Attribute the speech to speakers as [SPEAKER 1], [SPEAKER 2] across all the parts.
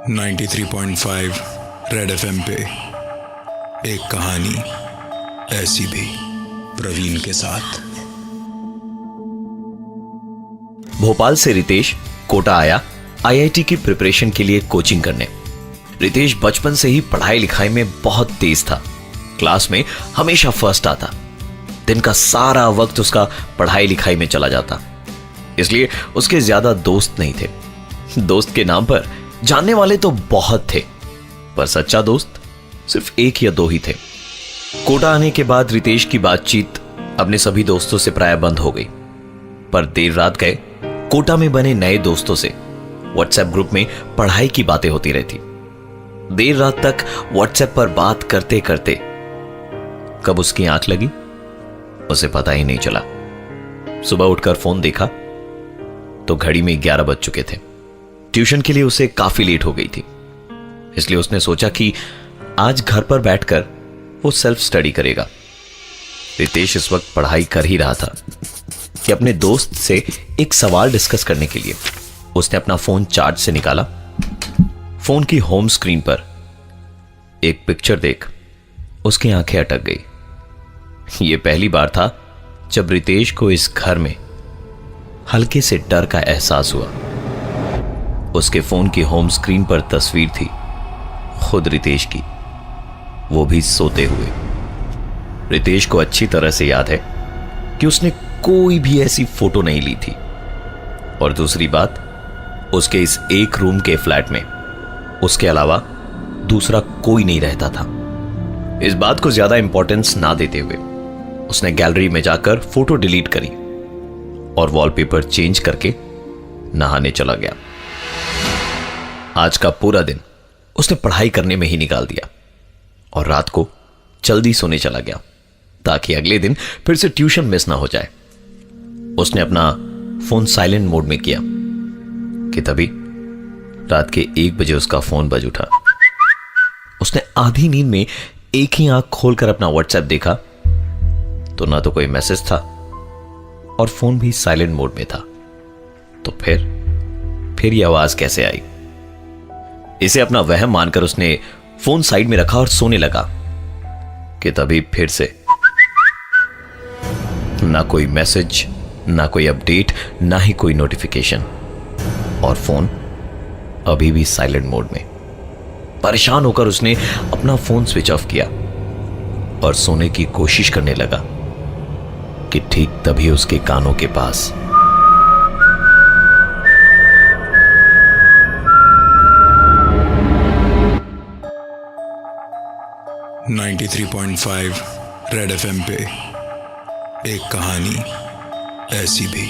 [SPEAKER 1] 93.5 red FM पे एक कहानी ऐसी भी, प्रवीण के साथ।
[SPEAKER 2] भोपाल से रितेश कोटा आया आईआईटी की प्रिपरेशन के लिए कोचिंग करने। रितेश बचपन से ही पढ़ाई लिखाई में बहुत तेज था। क्लास में हमेशा फर्स्ट आता। दिन का सारा वक्त उसका पढ़ाई लिखाई में चला जाता, इसलिए उसके ज्यादा दोस्त नहीं थे। दोस्त के नाम पर जानने वाले तो बहुत थे, पर सच्चा दोस्त सिर्फ एक या दो ही थे। कोटा आने के बाद रितेश की बातचीत अपने सभी दोस्तों से प्राय बंद हो गई, पर देर रात गए कोटा में बने नए दोस्तों से व्हाट्सएप ग्रुप में पढ़ाई की बातें होती रहती। देर रात तक व्हाट्सएप पर बात करते करते कब उसकी आंख लगी उसे पता ही नहीं चला। सुबह उठकर फोन देखा तो घड़ी में 11 बज चुके थे। ट्यूशन के लिए उसे काफी लेट हो गई थी, इसलिए उसने सोचा कि आज घर पर बैठकर वो सेल्फ स्टडी करेगा। रितेश इस वक्त पढ़ाई कर ही रहा था कि अपने दोस्त से एक सवाल डिस्कस करने के लिए उसने अपना फोन चार्ज से निकाला। फोन की होम स्क्रीन पर एक पिक्चर देख उसकी आंखें अटक गई। यह पहली बार था जब रितेश को इस घर में हल्के से डर का एहसास हुआ। उसके फोन की होम स्क्रीन पर तस्वीर थी खुद रितेश की, वो भी सोते हुए। रितेश को अच्छी तरह से याद है कि उसने कोई भी ऐसी फोटो नहीं ली थी, और दूसरी बात, उसके इस एक रूम के फ्लैट में उसके अलावा दूसरा कोई नहीं रहता था। इस बात को ज्यादा इंपॉर्टेंस ना देते हुए उसने गैलरी में जाकर फोटो डिलीट करी और वॉलपेपर चेंज करके नहाने चला गया। आज का पूरा दिन उसने पढ़ाई करने में ही निकाल दिया और रात को जल्दी सोने चला गया ताकि अगले दिन फिर से ट्यूशन मिस ना हो जाए। उसने अपना फोन साइलेंट मोड में किया कि तभी रात के 1 बजे उसका फोन बज उठा। उसने आधी नींद में एक ही आंख खोलकर अपना व्हाट्सएप देखा तो ना तो कोई मैसेज था और फोन भी साइलेंट मोड में था। तो फिर यह आवाज कैसे आई? इसे अपना वहम मानकर उसने फोन साइड में रखा और सोने लगा कि तभी फिर से ना कोई मैसेज, ना कोई अपडेट, ना ही कोई नोटिफिकेशन, और फोन अभी भी साइलेंट मोड में। परेशान होकर उसने अपना फोन स्विच ऑफ किया और सोने की कोशिश करने लगा कि ठीक तभी उसके कानों के पास
[SPEAKER 1] .5 रेड एफएम पे एक कहानी ऐसी भी,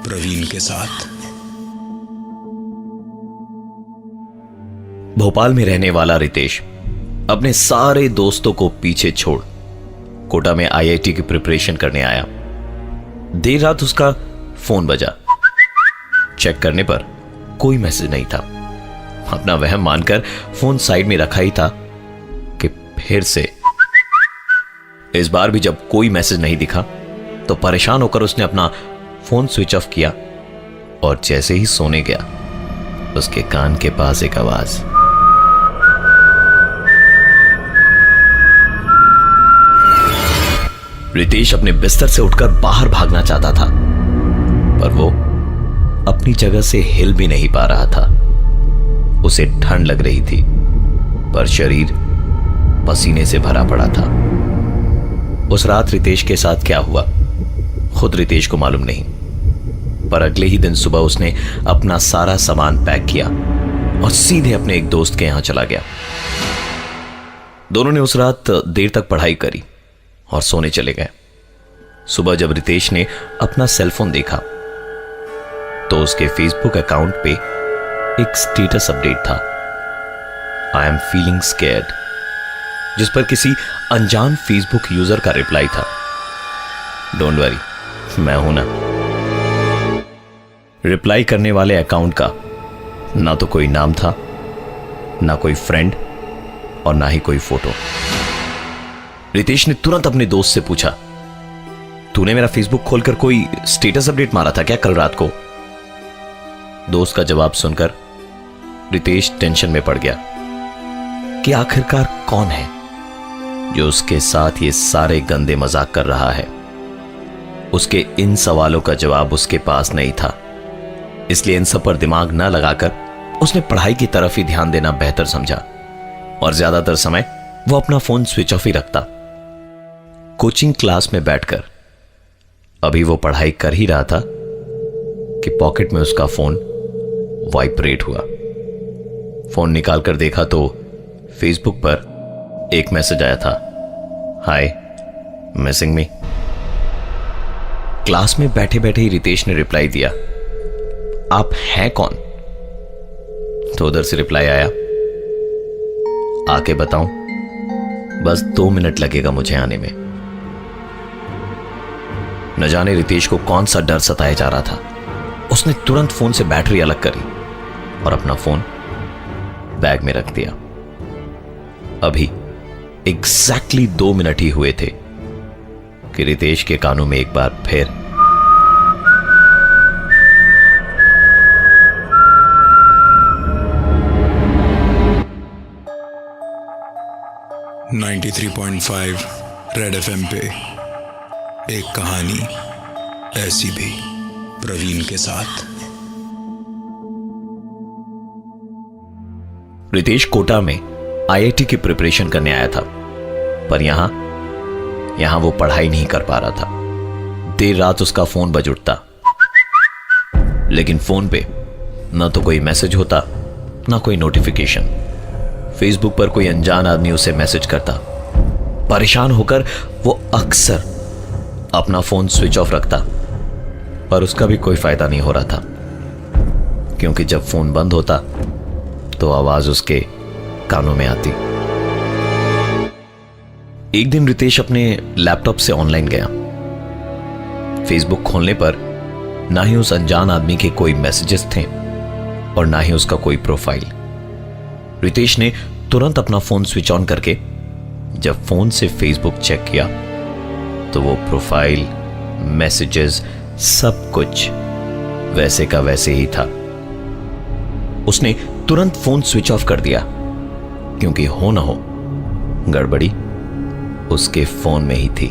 [SPEAKER 1] प्रवीण के साथ।
[SPEAKER 2] भोपाल में रहने वाला रितेश अपने सारे दोस्तों को पीछे छोड़ कोटा में आईआईटी की प्रिपरेशन करने आया। देर रात उसका फोन बजा। चेक करने पर कोई मैसेज नहीं था। अपना वहम मानकर फोन साइड में रखा ही था कि फिर से इस बार भी जब कोई मैसेज नहीं दिखा तो परेशान होकर उसने अपना फोन स्विच ऑफ किया, और जैसे ही सोने गया उसके कान के पास एक आवाज। रितेश अपने बिस्तर से उठकर बाहर भागना चाहता था, पर वो अपनी जगह से हिल भी नहीं पा रहा था। उसे ठंड लग रही थी, पर शरीर पसीने से भरा पड़ा था। उस रात रितेश के साथ क्या हुआ खुद रितेश को मालूम नहीं, पर अगले ही दिन सुबह उसने अपना सारा सामान पैक किया और सीधे अपने एक दोस्त के यहां चला गया। दोनों ने उस रात देर तक पढ़ाई करी और सोने चले गए। सुबह जब रितेश ने अपना सेलफोन देखा तो उसके फेसबुक अकाउंट पे एक स्टेटस अपडेट था, आई एम फीलिंग स्कैर्ड, जिस पर किसी अनजान फेसबुक यूजर का रिप्लाई था, डोंट वरी, मैं हूं ना। रिप्लाई करने वाले अकाउंट का ना तो कोई नाम था, ना कोई फ्रेंड, और ना ही कोई फोटो। रितेश ने तुरंत अपने दोस्त से पूछा, तूने मेरा फेसबुक खोलकर कोई स्टेटस अपडेट मारा था क्या कल रात को? दोस्त का जवाब सुनकर रितेश टेंशन में पड़ गया कि आखिरकार कौन है जो उसके साथ ये सारे गंदे मजाक कर रहा है। उसके इन सवालों का जवाब उसके पास नहीं था, इसलिए इन सब पर दिमाग न लगाकर उसने पढ़ाई की तरफ ही ध्यान देना बेहतर समझा और ज्यादातर समय वो अपना फोन स्विच ऑफ ही रखता। कोचिंग क्लास में बैठकर अभी वो पढ़ाई कर ही रहा था कि पॉकेट में उसका फोन वाइब्रेट हुआ। फोन निकालकर देखा तो फेसबुक पर एक मैसेज आया था, हाय, मिसिंग मी। क्लास में बैठे बैठे ही रितेश ने रिप्लाई दिया, आप हैं कौन? तो उधर से रिप्लाई आया, आके बताऊं, बस 2 मिनट लगेगा मुझे आने में। न जाने रितेश को कौन सा डर सताया जा रहा था। उसने तुरंत फोन से बैटरी अलग करी और अपना फोन बैग में रख दिया। अभी एग्जैक्टली 2 मिनट ही हुए थे कि रितेश के कानों में एक बार फिर
[SPEAKER 1] .5 रेड एफएम पे एक कहानी ऐसी भी, प्रवीण के साथ।
[SPEAKER 2] रितेश कोटा में आईआईटी की प्रिपरेशन करने आया था, पर यहां वो पढ़ाई नहीं कर पा रहा था। देर रात उसका फोन बज उठता, लेकिन फोन पे ना तो कोई मैसेज होता ना कोई नोटिफिकेशन। फेसबुक पर कोई अनजान आदमी उसे मैसेज करता। परेशान होकर वो अक्सर अपना फोन स्विच ऑफ रखता, पर उसका भी कोई फायदा नहीं हो रहा था, क्योंकि जब फोन बंद होता तो आवाज उसके कानों में आती। एक दिन रितेश अपने लैपटॉप से ऑनलाइन गया। फेसबुक खोलने पर ना ही उस अनजान आदमी के कोई मैसेजेस थे और ना ही उसका कोई प्रोफाइल। रितेश ने तुरंत अपना फोन स्विच ऑन करके जब फोन से फेसबुक चेक किया तो वो प्रोफाइल, मैसेजेस, सब कुछ वैसे का वैसे ही था। उसने तुरंत फोन स्विच ऑफ कर दिया, क्योंकि हो ना हो गड़बड़ी उसके फोन में ही थी।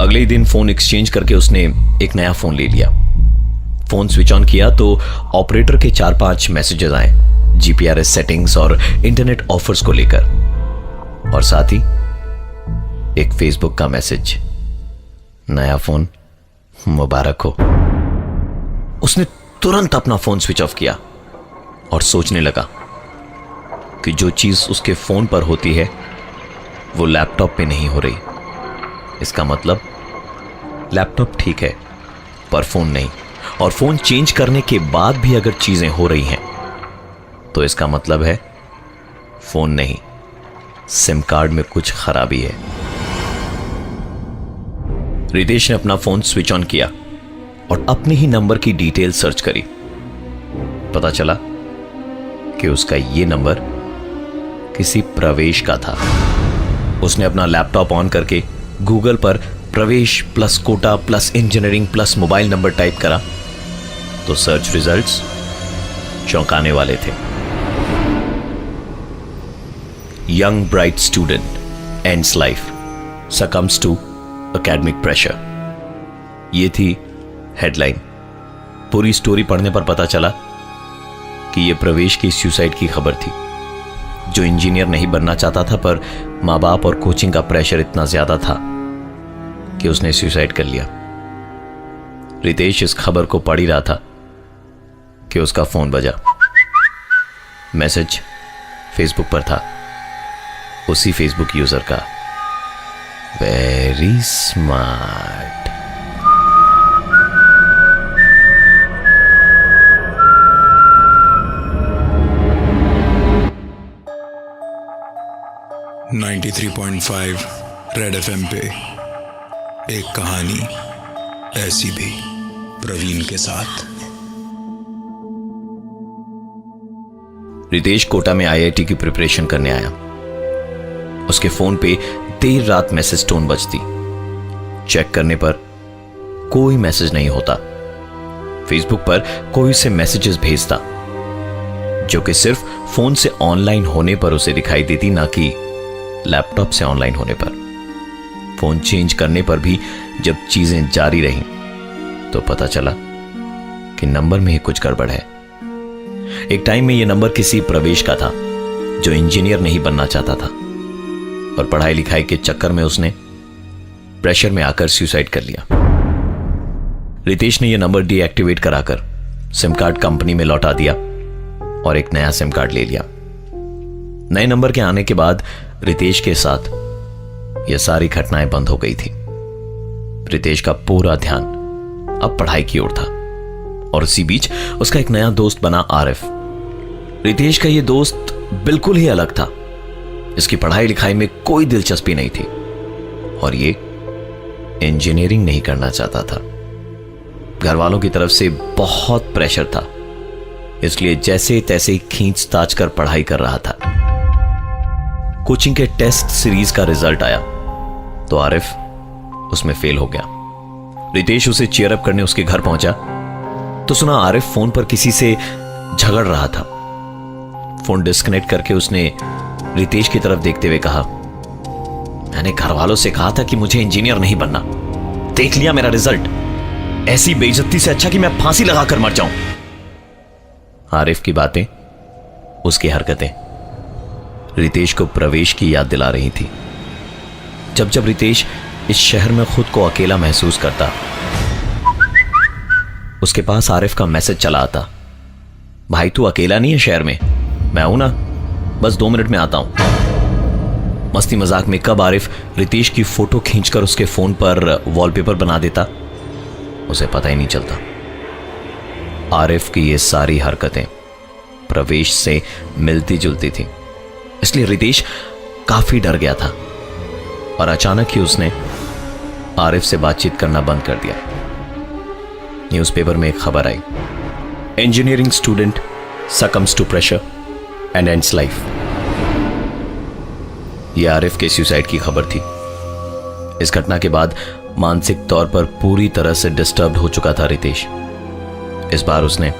[SPEAKER 2] अगले ही दिन फोन एक्सचेंज करके उसने एक नया फोन ले लिया। फोन स्विच ऑन किया तो ऑपरेटर के 4-5 मैसेजेस आए, जीपीआरएस सेटिंग्स और इंटरनेट ऑफर्स को लेकर, और साथ ही एक फेसबुक का मैसेज, नया फोन मुबारक हो। उसने तुरंत अपना फोन स्विच ऑफ किया और सोचने लगा कि जो चीज उसके फोन पर होती है वो लैपटॉप पे नहीं हो रही। इसका मतलब लैपटॉप ठीक है पर फोन नहीं, और फोन चेंज करने के बाद भी अगर चीजें हो रही हैं तो इसका मतलब है फोन नहीं, सिम कार्ड में कुछ खराबी है। रितेश ने अपना फोन स्विच ऑन किया और अपने ही नंबर की डिटेल सर्च करी। पता चला कि उसका ये नंबर किसी प्रवेश का था। उसने अपना लैपटॉप ऑन करके गूगल पर Pravesh plus Kota plus engineering plus mobile number type करा तो सर्च रिजल्ट्स चौंकाने वाले थे। Young bright student ends life, succumbs to academic pressure, ये थी हेडलाइन। पूरी स्टोरी पढ़ने पर पता चला कि यह प्रवेश की सुसाइड की खबर थी, जो इंजीनियर नहीं बनना चाहता था, पर मां बाप और कोचिंग का प्रेशर इतना ज्यादा था कि उसने सुसाइड कर लिया। रितेश इस खबर को पढ़ ही रहा था कि उसका फोन बजा। मैसेज फेसबुक पर था, उसी फेसबुक यूजर का। Very smart.
[SPEAKER 1] .5 रेड एफएम पे एक कहानी ऐसी भी, प्रवीण के साथ।
[SPEAKER 2] रितेश कोटा में आईआईटी की प्रिपरेशन करने आया। उसके फोन पे देर रात मैसेज टोन बजती। चेक करने पर कोई मैसेज नहीं होता। फेसबुक पर कोई उसे मैसेजेस भेजता, जो कि सिर्फ फोन से ऑनलाइन होने पर उसे दिखाई देती, ना कि लैपटॉप से ऑनलाइन होने पर। फोन चेंज करने पर भी जब चीजें जारी रहीं तो पता चला कि नंबर में ही कुछ गड़बड़ है। एक टाइम में यह नंबर किसी प्रवेश का था जो इंजीनियर नहीं बनना चाहता था, और पढ़ाई लिखाई के चक्कर में उसने प्रेशर में आकर सुसाइड कर लिया। रितेश ने यह नंबर डीएक्टिवेट कराकर सिम कार्ड कंपनी में लौटा दिया और एक नया सिम कार्ड ले लिया। नए नंबर के आने के बाद रितेश के साथ यह सारी घटनाएं बंद हो गई थी। रितेश का पूरा ध्यान अब पढ़ाई की ओर था, और इसी बीच उसका एक नया दोस्त बना आरिफ। रितेश का यह दोस्त बिल्कुल ही अलग था। इसकी पढ़ाई लिखाई में कोई दिलचस्पी नहीं थी और ये इंजीनियरिंग नहीं करना चाहता था। घर वालों की तरफ से बहुत प्रेशर था, इसलिए जैसे तैसे खींच-ताच कर पढ़ाई कर रहा था। कोचिंग के टेस्ट सीरीज का रिजल्ट आया तो आरिफ उसमें फेल हो गया। रितेश उसे चीयर अप करने उसके घर पहुंचा तो सुना आरिफ फोन पर किसी से झगड़ रहा था। फोन डिस्कनेक्ट करके उसने रितेश की तरफ देखते हुए कहा, मैंने घर वालों से कहा था कि मुझे इंजीनियर नहीं बनना, देख लिया मेरा रिजल्ट। ऐसी बेइज्जती से अच्छा कि मैं फांसी लगाकर मर जाऊं। आरिफ की बातें, उसकी हरकतें रितेश को प्रवेश की याद दिला रही थी। जब जब रितेश इस शहर में खुद को अकेला महसूस करता, उसके पास आरिफ का मैसेज चला आता, भाई तू अकेला नहीं है शहर में, मैं हूं ना, बस 2 मिनट में आता हूं। मस्ती मजाक में कब आरिफ रितेश की फोटो खींचकर उसके फोन पर वॉलपेपर बना देता, उसे पता ही नहीं चलता। आरिफ की ये सारी हरकतें प्रवेश से मिलती जुलती थी, इसलिए रितेश काफी डर गया था और अचानक ही उसने आरिफ से बातचीत करना बंद कर दिया। न्यूज़पेपर में एक खबर आई, engineering student succumbs to pressure and ends life. यह आरिफ के सुसाइड की खबर थी। इस घटना के बाद मानसिक तौर पर पूरी तरह से डिस्टर्ब हो चुका था रितेश। इस बार उसने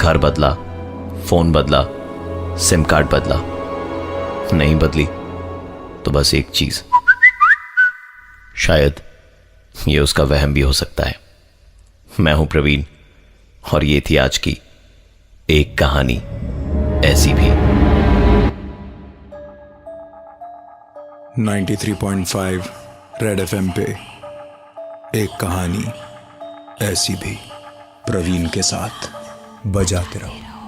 [SPEAKER 2] घर बदला, फोन बदला, सिम कार्ड बदला, नहीं बदली तो बस एक चीज, शायद यह उसका वहम भी हो सकता है। मैं हूं प्रवीण और ये थी आज की एक कहानी ऐसी भी।
[SPEAKER 1] 93.5 रेड एफएम पे एक कहानी ऐसी भी, प्रवीण के साथ बजाते रहो।